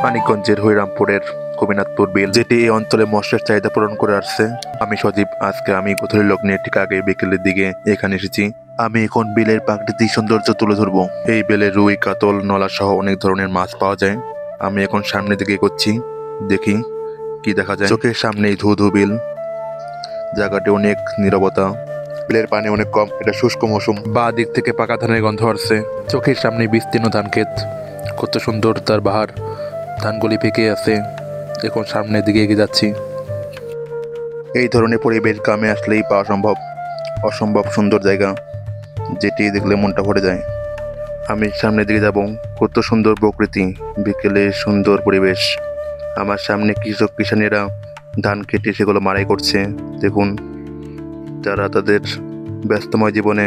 মানিকগঞ্জের হরিরামপুরের গোপীনাথপুর বিল, যেটি এই অঞ্চলে মৎস্যের চাহিদা পূরণ করে আসছে। আমি সজীব, আজকে আমি গোধূলি লগ্নে ঠিক আগে বিকেলের দিকে এখানে এসেছি। আমি এখন বিলের প্রাকৃতিক সৌন্দর্য তুলে ধরবো। এই বিলে রুই, কাতল, নলা সহ অনেক ধরনের মাছ পাওয়া যায়। আমি এখন সামনের দিকে এগোচ্ছি, দেখি কি দেখা যায়। চোখের সামনেই ধু ধু বিল, জায়গাটি অনেক নীরবতা। বিলের পানি অনেক কম, এটা শুষ্ক মৌসুম। বাঁ দিক থেকে পাকা ধানের গন্ধ আসছে। চোখের সামনে বিস্তীর্ণ ধান ক্ষেত, কত সুন্দর তার বাহার, ধানগুলি পেকে আছে। এখন সামনের দিকে এগিয়ে যাচ্ছি। এই ধরনের পরিবেশ গ্রামে আসলেই পাওয়া সম্ভব। অসম্ভব সুন্দর জায়গা, যেটি দেখলে মনটা ভরে যায়। আমি সামনের দিকে যাব, কত সুন্দর প্রকৃতি, বিকেলে সুন্দর পরিবেশ। আমার সামনে কৃষক কিষানেরা ধান কেটে সেগুলো মাড়াই করছে। দেখুন, যারা তাদের ব্যস্তময় জীবনে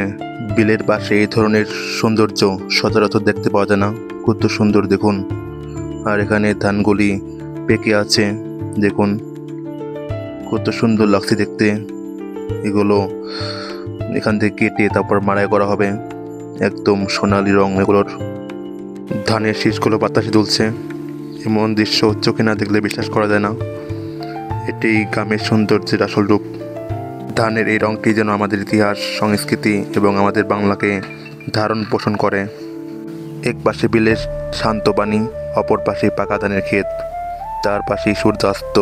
বিলের পাশে এই ধরনের সৌন্দর্য সচরাচর দেখতে পাওয়া যায় না। কত সুন্দর দেখুন। আর এখানে ধানগুলি পেকে আছে, দেখুন কত সুন্দর লাগছে দেখতে। এগুলো এখান থেকে কেটে তারপর মাড়াই করা হবে, একদম সোনালি রং এগুলোর। ধানের শীষগুলো বাতাসে দুলছে। এমন দৃশ্য চোখে না দেখলে বিশ্বাস করা যায় না। এটি গ্রামের সৌন্দর্যের আসল রূপ। ধানের এই রংটি যেন আমাদের ইতিহাস, সংস্কৃতি এবং আমাদের বাংলাকে ধারণ পোষণ করে। এক পাশে বিলের শান্ত পানি, অপর পাশে পাকা ধানের ক্ষেত, তার পাশেই সূর্যাস্ত।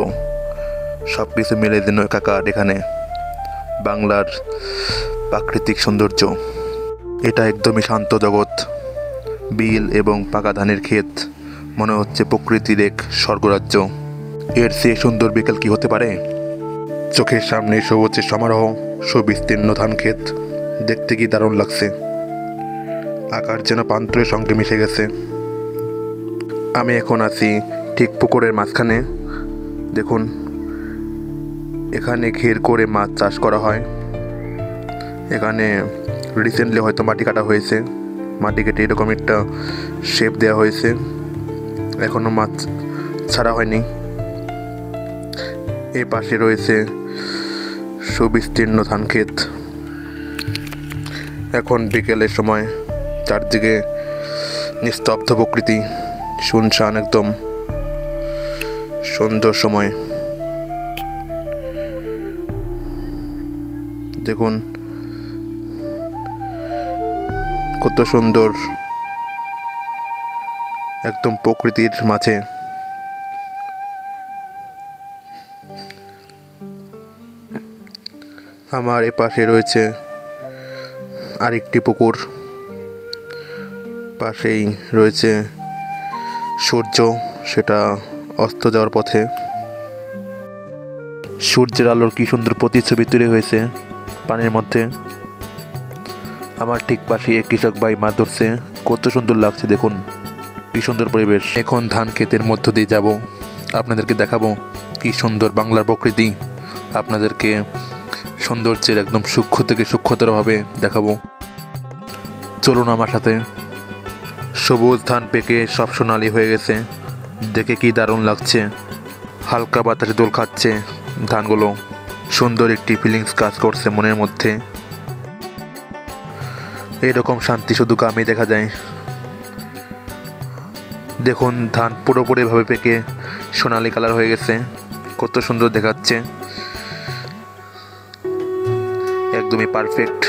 সব কিছু মিলে যেন একাকার এখানে বাংলার প্রাকৃতিক সৌন্দর্য। এটা একদমই শান্ত জগৎ। বিল এবং পাকা ধানের ক্ষেত, মনে হচ্ছে প্রকৃতির এক স্বর্গরাজ্য। এর চেয়ে সুন্দর বিকেল কি হতে পারে? চোখের সামনে সবুজের সমারোহ, সুবিস্তীর্ণ ধান ক্ষেত, দেখতে কি দারুণ লাগছে। আকাশ যেন প্রান্তরের সঙ্গে মিশে গেছে। আমি এখন আছি ঠিক পুকুরের মাঝখানে। দেখুন, এখানে ঘের করে মাছ চাষ করা হয়। এখানে রিসেন্টলি হয়তো মাটি কাটা হয়েছে, মাটি কেটে এরকম একটা শেপ দেওয়া হয়েছে, এখনো মাছ ছাড়া হয়নি। এ পাশে রয়েছে সুবিস্তীর্ণ ধান ক্ষেত। এখন বিকেলের সময়, চারদিকে নিস্তব্ধ প্রকৃতি, শুনশান একদম সুন্দর সময়। দেখুন কত সুন্দর, একদম প্রকৃতির মাঝে। আমার এপাশে রয়েছে আরেকটি পুকুর, পাশেই রয়েছে সূর্য, সেটা অস্ত যাওয়ার পথে। সূর্যের আলোর কি সুন্দর প্রতিচ্ছবি তৈরি হয়েছে পানির মধ্যে। আমার ঠিক পাশে এক কৃষক ভাই মাছ ধরছে, কত সুন্দর লাগছে দেখুন, কি সুন্দর পরিবেশ। এখন ধান ক্ষেতের মধ্য দিয়ে যাব, আপনাদেরকে দেখাবো কি সুন্দর বাংলার প্রকৃতি। আপনাদেরকে সৌন্দর্যের একদম সূক্ষ্ম থেকে সূক্ষ্মতরভাবে দেখাবো। চলুন আমার সাথে। সবুজ ধান পেকে সব সোনালি হয়ে গেছে, দেখে কি দারুণ লাগছে। হালকা বাতাসে দোল খাচ্ছে ধানগুলো, সুন্দর একটি ফিলিংস কাজ করছে মনের মধ্যে। এরকম শান্তি শুধু গ্রামে দেখা যায়। দেখুন, ধান পুরোপুরিভাবে পেকে সোনালি কালার হয়ে গেছে, কত সুন্দর দেখাচ্ছে, একদমই পারফেক্ট।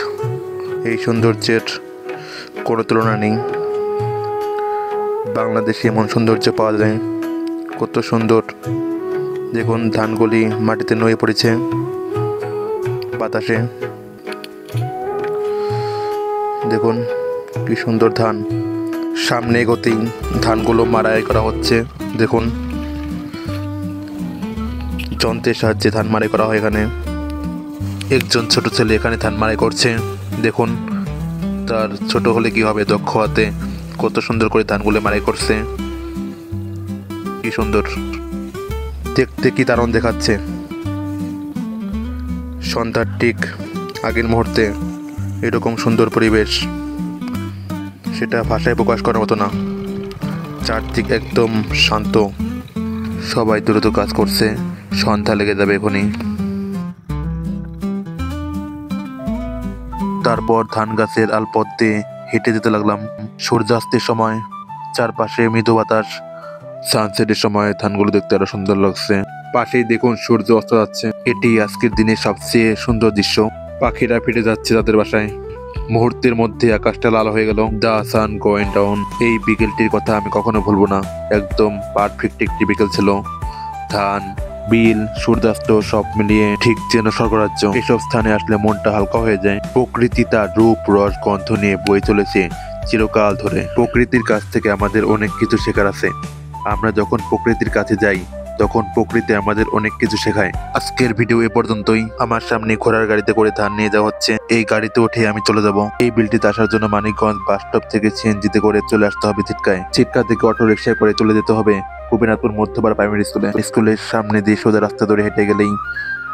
এই সৌন্দর্যের কোনো তুলনা নেই। বাংলাদেশে এমন সৌন্দর্য পাওয়া যায়, কত সুন্দর। দেখুন, ধানগুলি মাটিতে নুয়ে পড়েছে বাতাসে। দেখুন কি সুন্দর ধান। সামনে এগোতেই ধানগুলো মাড়াই করা হচ্ছে। দেখুন, যন্ত্রের সাহায্যে ধান মাড়াই করা হয়। এখানে একজন ছোট ছেলে এখানে ধান মাড়াই করছে। দেখুন, তার ছোট হলে কি হবে, দক্ষ হাতে কত সুন্দর করে ধানগুলো মাড়াই করছে। কি সুন্দর দেখতে, কি দারুণ দেখাচ্ছে। সন্ধ্যার ঠিক আগের মুহূর্তে এরকম সুন্দর পরিবেশ, সেটা ভাষায় প্রকাশ করার মতো না। চারদিক একদম শান্ত, সবাই দ্রুত কাজ করছে, সন্ধ্যা লেগে যাবে এখনই। তারপর ধান গাছের আলপথ দিয়ে হেঁটে যেতে লাগলাম। সূর্যাস্তের সময় চারপাশে মৃদু বাতাস, সানসেটের সময় ধানগুলো দেখতে আরো সুন্দর লাগছে। পাশেই দেখুন সূর্য অস্ত যাচ্ছে। এটি আজকের দিনের সবচেয়ে সুন্দর দৃশ্য। পাখিরা ফিরে যাচ্ছে তাদের বাসায়। মুহূর্তের মধ্যে আকাশটা লাল হয়ে গেল। The sun going down. এই বিকেলটির কথা আমি কখনো ভুলবো না। একদম পারফেক্ট একটি বিকেল ছিল। ধান, বিল, সূর্যাস্ত সব মিলিয়ে ঠিক যেন স্বর্গরাজ্য। এসব স্থানে আসলে মনটা হালকা হয়ে যায়। প্রকৃতি তার রূপ, রস, গন্ধ নিয়ে বয়ে চলেছে চিরকাল ধরে। প্রকৃতির কাছ থেকে আমাদের অনেক কিছু শেখার আছে। আমরা যখন প্রকৃতির কাছে যাই তখন প্রকৃতি আমাদের অনেক কিছু শেখায়। আজকের ভিডিও এ পর্যন্তই। আমার সামনে ঘোড়ার গাড়িতে করে ধান নিয়ে যাওয়া হচ্ছে। এই গাড়িতে উঠে আমি চলে যাব। এই বিলটিতে আসার জন্য মানিকগঞ্জ বাস স্টপ থেকে সিএনজিতে করে চলে আসতে হবে চিটকায়। চিটকা থেকে অটো রিক্সায় করে চলে যেতে হবে গোপীনাথপুর মধ্যপাড়া প্রাইমারি স্কুলে। স্কুলের সামনে দিয়ে সোজা রাস্তা ধরে হেঁটে গেলেই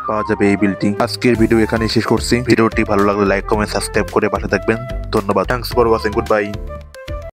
পাওয়া যাবে এই বিলটি। আজকের ভিডিও এখানেই শেষ করছি। ভিডিওটি ভালো লাগলে লাইক, কমেন্ট, সাবস্ক্রাইব করে পাশে থাকবেন। ধন্যবাদ। Thanks for watching. Good bye.